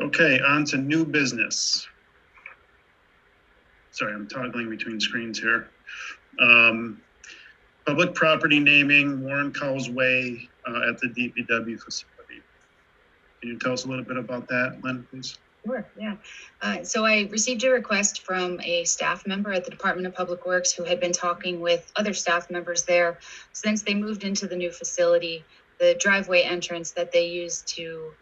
Okay, on to new business. Sorry, I'm toggling between screens here. Public property naming Warren Cowles Way at the DPW facility. Can you tell us a little bit about that, Lynn, please? Sure, yeah. So I received a request from a staff member at the Department of Public Works who had been talking with other staff members there. Since they moved into the new facility, the driveway entrance that they use to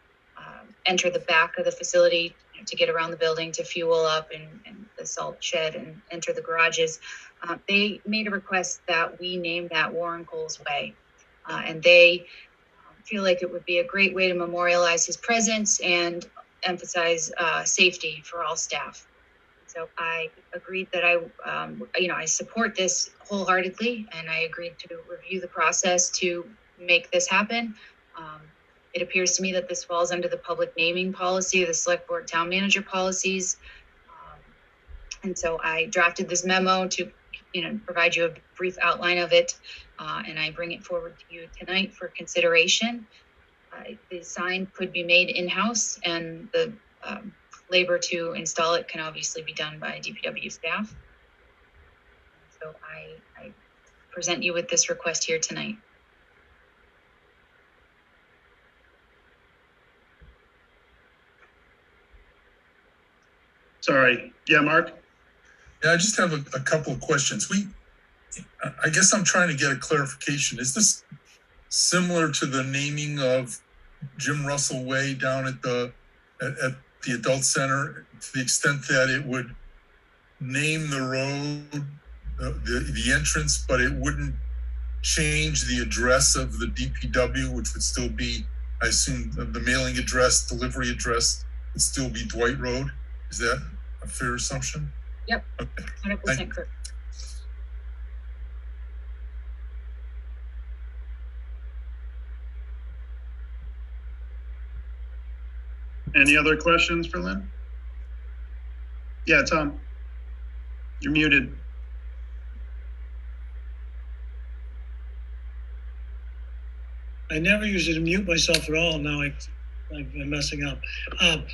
enter the back of the facility to get around the building, to fuel up and the salt shed and enter the garages. They made a request that we name that Warren Cole's Way. And they feel like it would be a great way to memorialize his presence and emphasize safety for all staff. So I agreed that I support this wholeheartedly, and I agreed to review the process to make this happen. It appears to me that this falls under the public naming policy, the select board town manager policies. And so I drafted this memo to, provide you a brief outline of it. And I bring it forward to you tonight for consideration. The sign could be made in-house, and the labor to install it can obviously be done by DPW staff. So I present you with this request here tonight. Sorry. Yeah, Mark? Yeah, I just have a couple of questions. I guess I'm trying to get a clarification. Is this similar to the naming of Jim Russell Way down at the adult center, to the extent that it would name the road, the entrance, but it wouldn't change the address of the DPW, which would still be, I assume, the mailing address, delivery address would still be Dwight Road? Is that a fair assumption? Yep, okay. 100% correct. Any other questions for Lynn? Yeah, Tom, you're muted. I never used it to mute myself at all. Now I'm messing up.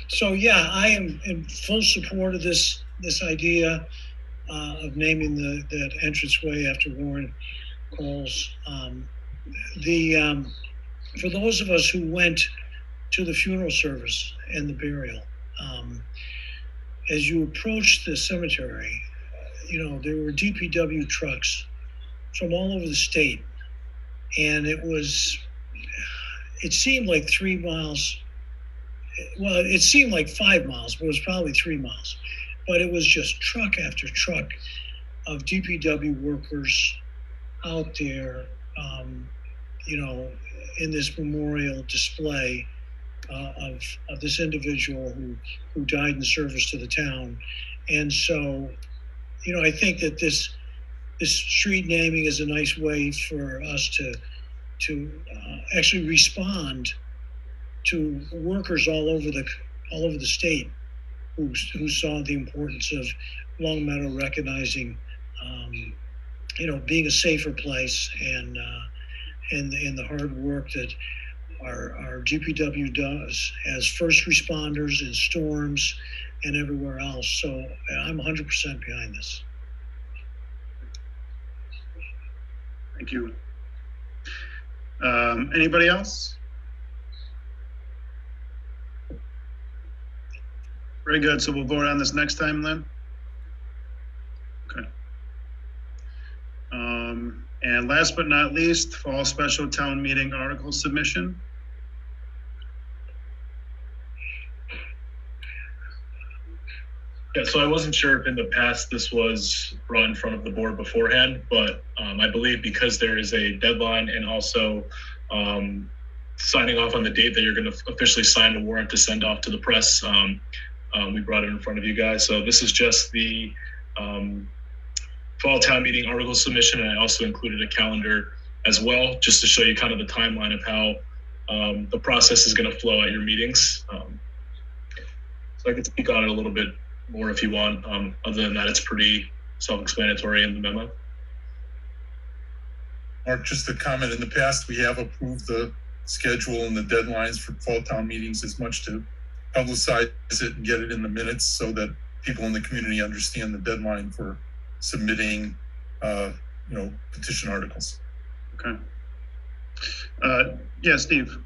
So yeah, I am in full support of this idea of naming that entranceway after Warren Coles. For those of us who went to the funeral service and the burial, as you approached the cemetery, there were DPW trucks from all over the state, and it seemed like 3 miles. Well, it seemed like 5 miles, but it was probably 3 miles. But it was just truck after truck of DPW workers out there, in this memorial display of this individual who died in service to the town. And so, I think that this street naming is a nice way for us to actually respond to workers all over the state who saw the importance of Long Meadow recognizing, being a safer place and the hard work that our DPW does as first responders in storms and everywhere else. So I'm 100% behind this. Thank you. Anybody else? Very good. So we'll vote on this next time, Lynn? Okay. And last but not least, fall special town meeting article submission. Yeah, so I wasn't sure if in the past this was brought in front of the board beforehand, but I believe because there is a deadline and also signing off on the date that you're going to officially sign the warrant to send off to the press, we brought it in front of you guys. So this is just the fall town meeting article submission, and I also included a calendar as well, just to show you kind of the timeline of how the process is going to flow at your meetings. So I can speak on it a little bit more if you want. Other than that, it's pretty self-explanatory in the memo. Mark, just a comment. In the past, we have approved the schedule and the deadlines for fall town meetings as much to publicize it and get it in the minutes so that people in the community understand the deadline for submitting, petition articles. Okay. Yeah, Steve.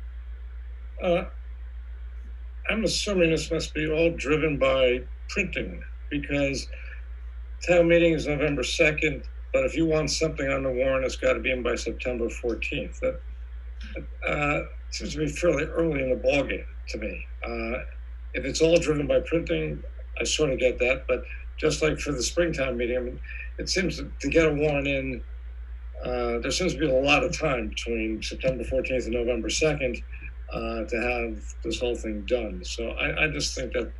I'm assuming this must be all driven by printing, because town meeting is November 2nd, but if you want something on the warrant, it's got to be in by September 14th. That seems to be fairly early in the ballgame to me. if it's all driven by printing, I sort of get that. But just like for the Springtown meeting, I mean, it seems to get a warrant in, there seems to be a lot of time between September 14th and November 2nd to have this whole thing done. So I just think that,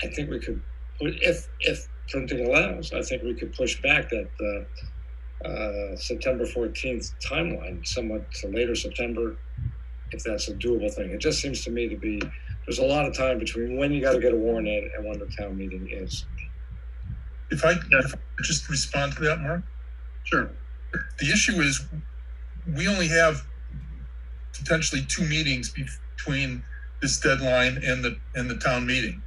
I think we could, if printing allows, I think we could push back that September 14th timeline somewhat to later September, if that's a doable thing. It just seems to me to be, there's a lot of time between when you got to get a warrant in and when the town meeting is. If I could just respond to that, Mark? Sure. The issue is we only have potentially 2 meetings between this deadline and the town meeting.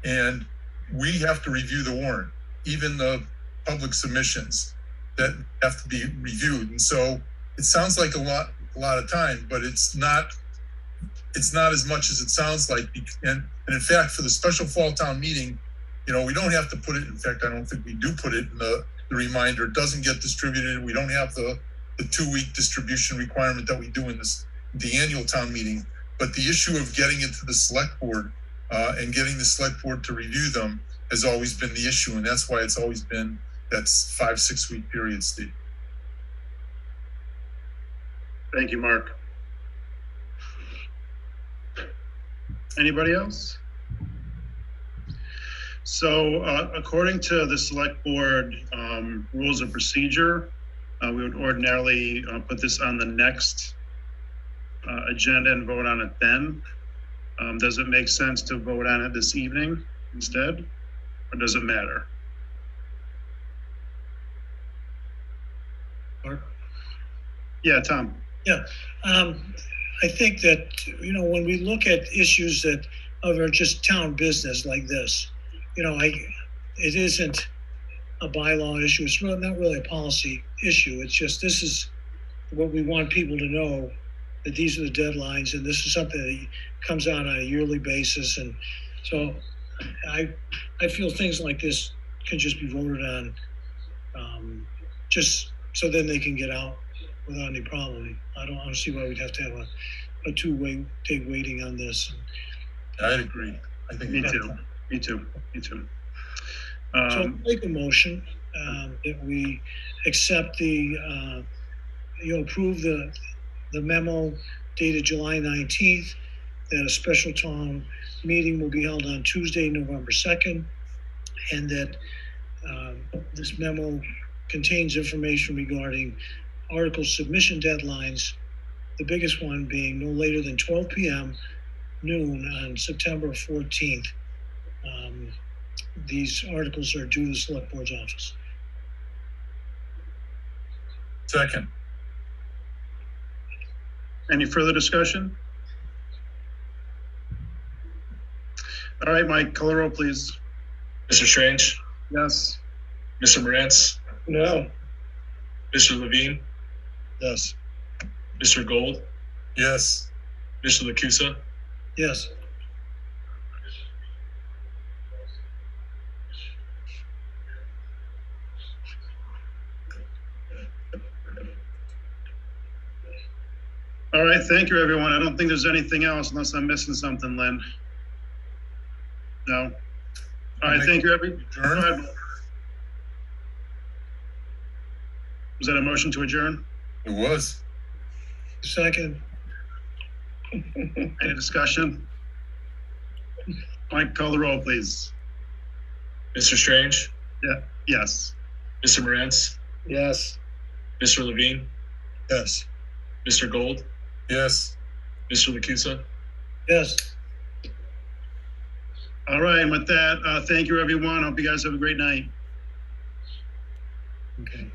And we have to review the warrant, even the public submissions that have to be reviewed. And so it sounds like a lot of time, but it's not as much as it sounds like. And in fact, for the special fall town meeting, you know, we don't have to put it, in fact, I don't think we do put it in the reminder. It doesn't get distributed. We don't have the 2-week distribution requirement that we do in the annual town meeting. But the issue of getting it to the select board and getting the select board to review them has always been the issue. And that's why it's always been that 5-6 week period, Steve. Thank you, Mark. Anybody else? So according to the select board rules of procedure, we would ordinarily put this on the next agenda and vote on it then. Does it make sense to vote on it this evening instead, or does it matter? Mark? Yeah, Tom. Yeah, I think that, you know, when we look at issues that are just town business like this, you know, it isn't a bylaw issue. It's really not really a policy issue. It's just, this is what we want people to know, that these are the deadlines, and this is something that comes out on a yearly basis. And so I feel things like this can just be voted on, just so then they can get out without any problem. I don't see why we'd have to have a 2-way waiting on this. I'd agree. I think Me too. So I'll make a motion that we accept approve the memo dated July 19th, that a special town meeting will be held on Tuesday, November 2nd, and that this memo contains information regarding article submission deadlines, the biggest one being no later than 12 p.m. noon on September 14th. These articles are due to the select board's office. Second. Any further discussion? All right, Mike, color roll, please. Mr. Strange? Yes. Mr. Morantz? No. Mr. Levine? Yes. Mr. Gold? Yes. Mr. Lacusa? Yes. All right, thank you, everyone. I don't think there's anything else unless I'm missing something, Lynn. No. All right, thank you, everyone. Was that a motion to adjourn? It was. Second. Any discussion? Mike, call the roll, please. Mr. Strange? Yeah. Yes. Mr. Morantz? Yes. Mr. Levine? Yes. Mr. Gold? Yes. Mr. Lacusa? Yes. All right, and with that, thank you, everyone. Hope you guys have a great night. Okay.